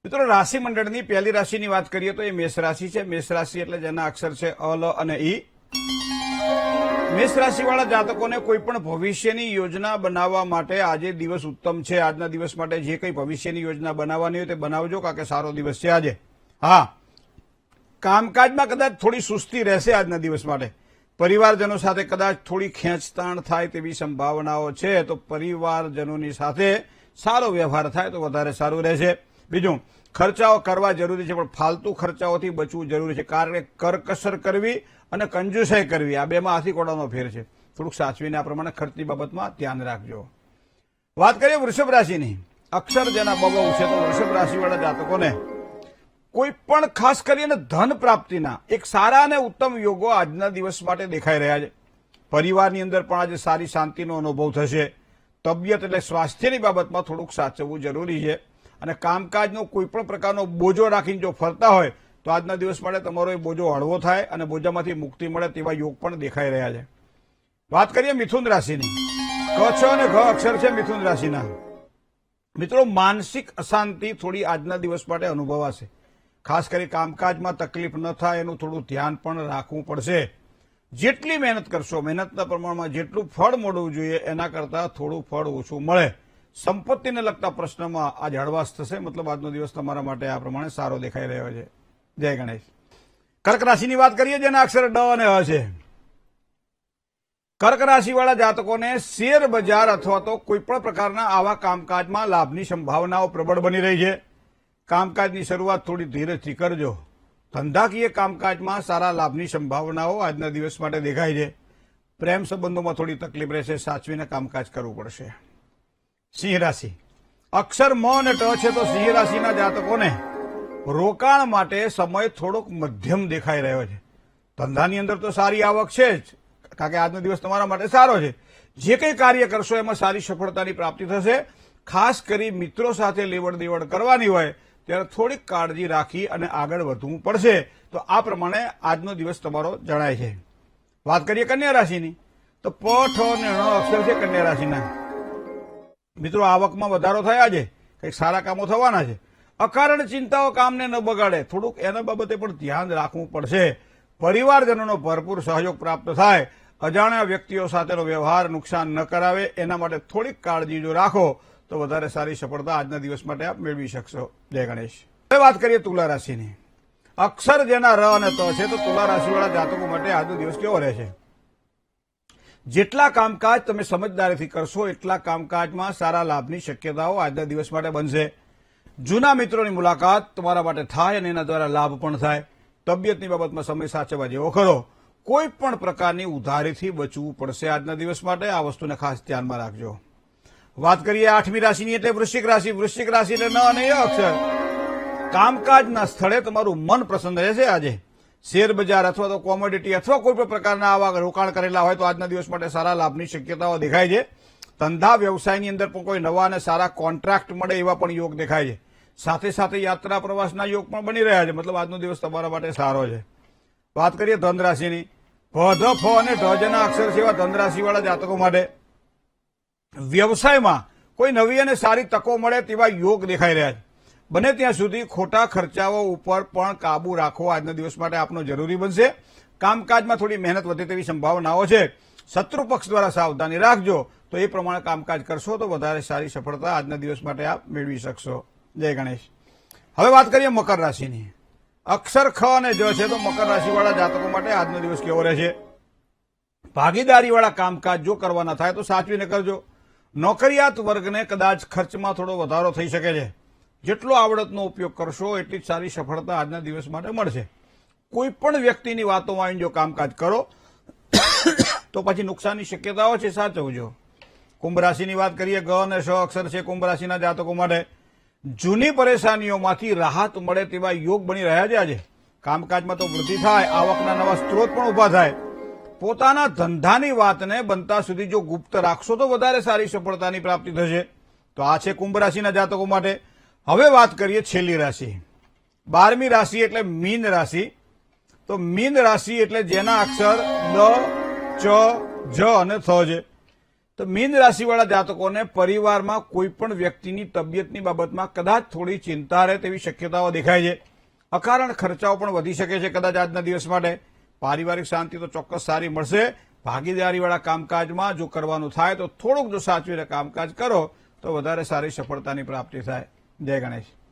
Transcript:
મિત્રો રાશિ મંડળની પહેલી રાશિની વાત કરીએ તો એ મેષ રાશિ છે। મેષ રાશિ એટલે જેના અક્ષર છે અ, લ અને ઈ। મેષ રાશિવાળા જાતકોને કોઈ પણ ભવિષ્યની યોજના બનાવવા માટે આજે દિવસ ઉત્તમ છે। આજના દિવસ માટે જે કંઈ ભવિષ્યની યોજના બનાવવાની હોય તે બનાવજો, કારણ કે સારો દિવસ છે આજે। હા, કામકાજમાં કદાચ થોડી સુસ્તી રહેશે આજના દિવસ માટે। પરિવારજનો સાથે કદાચ થોડી ખેંચતાણ થાય તેવી સંભાવનાઓ છે, તો પરિવારજનોની સાથે સારો વ્યવહાર થાય તો વધારે સારું રહેશે। બીજું, ખર્ચાઓ કરવા જરૂરી છે, પણ ફાલતુ ખર્ચાઓથી બચવું જરૂરી છે, કારણ કે કરકસર કરવી અને કંજુસાઈ કરવી આ બેમાં હાથી ઘોડાનો ફેર છે। થોડુંક સાચવીને આ પ્રમાણે ખર્ચની બાબતમાં ધ્યાન રાખજો। વાત કરીએ વૃષભ રાશિની, અક્ષર જેના બબો છે, તો વૃષભ રાશિવાળા જાતકોને કોઈ પણ ખાસ કરીને ધન પ્રાપ્તિના એક સારા અને ઉત્તમ યોગો આજના દિવસ માટે દેખાઈ રહ્યા છે। પરિવારની અંદર પણ આજે સારી શાંતિનો અનુભવ થશે। તબિયત એટલે સ્વાસ્થ્યની બાબતમાં થોડુંક સાચવવું જરૂરી છે, અને કામકાજનો કોઈ પણ પ્રકારનો બોજો રાખીને જો ફરતા હોય તો આજના દિવસ માટે તમારો એ બોજો હળવો થાય અને બોજામાંથી મુક્તિ મળે તેવા યોગ પણ દેખાઈ રહ્યા છે। વાત કરીએ મિથુન રાશિની, ક, છ અને ઘ અક્ષર છે મિથુન રાશિના। મિત્રો, માનસિક અશાંતિ થોડી આજના દિવસ માટે અનુભવાશે। ખાસ કરી કામકાજમાં તકલીફ ન થાય એનું થોડું ધ્યાન પણ રાખવું પડશે। જેટલી મહેનત કરશો, મહેનતના પ્રમાણમાં જેટલું ફળ મળવું જોઈએ એના કરતાં થોડું ફળ ઓછું મળે। સંપત્તિને લગતા પ્રશ્નમાં આજ હળવાશ થશે, મતલબ આજનો દિવસ તમારા માટે આ પ્રમાણે સારો દેખાઈ રહ્યો છે। જય ગણેશ। કર્ક રાશિની વાત કરીએ જેના અક્ષર ડ અને અ છે। કર્ક રાશિવાળા જાતકોને શેર બજાર અથવા તો કોઈ પણ પ્રકારના આવા કામકાજમાં લાભની સંભાવનાઓ પ્રબળ બની રહી છે। કામકાજની શરૂઆત થોડી ધીરજથી કરજો। ધંધાકીય કામકાજમાં સારા લાભની સંભાવનાઓ આજના દિવસ માટે દેખાય છે। પ્રેમ સંબંધોમાં થોડી તકલીફ રહેશે, સાચવીને કામકાજ કરવું પડશે। સિંહ રાશિ, અક્ષર મ અને ટ છે, તો સિંહ રાશિના જાતકોને રોકાણ માટે સમય થોડોક મધ્યમ દેખાઈ રહ્યો છે। ધંધાની અંદર તો સારી આવક છે જ, કારણ કે આજનો દિવસ તમારા માટે સારો છે। જે કંઈ કાર્ય કરશો એમાં સારી સફળતાની પ્રાપ્તિ થશે। ખાસ કરી મિત્રો સાથે લેવડ દેવડ કરવાની હોય ત્યારે થોડીક કાળજી રાખી અને આગળ વધવું પડશે, તો આ પ્રમાણે આજનો દિવસ તમારો જણાય છે। વાત કરીએ કન્યા રાશિની, તો પ, ઠ અને ણ અક્ષર છે કન્યા રાશિના। મિત્રો, આવકમાં વધારો થયા છે, કંઈક સારા કામો થવાના છે। અકારણ ચિંતાઓ કામને ન બગાડે, થોડુંક એના બાબતે પણ ધ્યાન રાખવું પડશે। પરિવારજનોનો ભરપૂર સહયોગ પ્રાપ્ત થાય। અજાણ્યા વ્યક્તિઓ સાથેનો વ્યવહાર નુકસાન ન કરાવે એના માટે થોડીક કાળજી જો રાખો તો વધારે સારી સફળતા આજના દિવસ માટે આપ મેળવી શકશો। જય ગણેશ। હવે વાત કરીએ તુલા રાશિની, અક્ષર જેના ર અને ત છે, તો તુલા રાશિવાળા જાતકો માટે આજનો દિવસ કેવો રહેશે? જેટલા કામકાજ તમે સમજદારીથી કરશો એટલા કામકાજમાં સારા લાભની શક્યતાઓ આજના દિવસ માટે બનશે। જૂના મિત્રોની મુલાકાત તમારા માટે થાય અને એના દ્વારા લાભ પણ થાય। તબિયતની બાબતમાં સમય સાચવવા જેવો ખરો। કોઈ પણ પ્રકારની ઉધારીથી બચવું પડશે આજના દિવસ માટે, આ વસ્તુને ખાસ ધ્યાનમાં રાખજો। વાત કરીએ આઠમી રાશિની એટલે વૃશ્ચિક રાશિ। વૃશ્ચિક રાશિ એટલે ન અને ય અક્ષર। કામકાજના સ્થળે તમારું મન પ્રસન્ન રહેશે આજે। શેર બજાર અથવા તો કોમોડિટી અથવા કોઈ પણ પ્રકારના આવા રોકાણ કરેલા હોય તો આજના દિવસ માટે સારા લાભની શક્યતાઓ દેખાય છે। ધંધા વ્યવસાયની અંદર પણ કોઈ નવા અને સારા કોન્ટ્રાક્ટ મળે એવા પણ યોગ દેખાય છે। સાથે સાથે યાત્રા પ્રવાસના યોગ પણ બની રહ્યા છે, મતલબ આજનો દિવસ તમારા માટે સારો છે। વાત કરીએ ધન રાશિની, ભ, ધ, ફ અને ઢ જેના અક્ષર છે એવા ધન રાશિવાળા જાતકો માટે વ્યવસાયમાં કોઈ નવી અને સારી તકો મળે તેવા યોગ દેખાઈ રહ્યા છે। બને ત્યાં સુધી ખોટા ખર્ચાઓ ઉપર પણ કાબુ રાખવો આજના દિવસ માટે આપનો જરૂરી બનશે। કામકાજમાં થોડી મહેનત વધે તેવી સંભાવનાઓ છે। શત્રુ પક્ષ દ્વારા સાવધાની રાખજો, તો એ પ્રમાણે કામકાજ કરશો તો વધારે સારી સફળતા આજના દિવસ માટે આપ મેળવી શકશો। જય ગણેશ। હવે વાત કરીએ મકર રાશિની, અક્ષર ખ અને જ છે, તો મકર રાશિવાળા જાતકો માટે આજનો દિવસ કેવો રહેશે? ભાગીદારીવાળા કામકાજ જો કરવાના થાય તો સાચવીને કરજો। નોકરિયાત વર્ગને કદાચ ખર્ચમાં થોડો વધારો થઈ શકે છે। જેટલો આવડતનો ઉપયોગ કરશો એટલી જ સારી સફળતા આજના દિવસ માટે મળશે। કોઈ પણ વ્યક્તિની વાતોમાં આવીને જો કામકાજ કરો તો પછી નુકસાનની શક્યતાઓ છે, સાચવજો। કુંભ રાશિની વાત કરીએ, ગ અને શ અક્ષર છે કુંભ રાશિના જાતકો માટે જૂની પરેશાનીઓમાંથી રાહત મળે તેવા યોગ બની રહ્યા છે આજે। કામકાજમાં તો વૃદ્ધિ થાય, આવકના નવા સ્ત્રોત પણ ઉભા થાય। પોતાના ધંધાની વાતને બનતા સુધી જો ગુપ્ત રાખશો તો વધારે સારી સફળતાની પ્રાપ્તિ થશે। તો આ છે કુંભ રાશિના જાતકો માટે। હવે વાત કરીએ છેલ્લી રાશિ, 12મી રાશિ એટલે મીન રાશિ। તો મીન રાશિ એટલે જેના અક્ષર દ, ચ, જ અને થ છે, તો મીન રાશિવાળા જાતકોને પરિવારમાં કોઈ પણ વ્યક્તિની તબિયતની બાબતમાં કદાચ થોડી ચિંતા રહે તેવી શક્યતાઓ દેખાય છે. અકારણ ખર્ચાઓ પણ વધી શકે છે કદાચ આજના દિવસ માટે. પારિવારિક શાંતિ તો ચોક્કસ સારી મળશે. ભાગીદારીવાળા કામકાજમાં જો કરવાનું થાય તો થોડુંક જો સાચવીને કામકાજ કરો તો વધારે સારી સફળતાની પ્રાપ્તિ થાય. જય ગણેશ.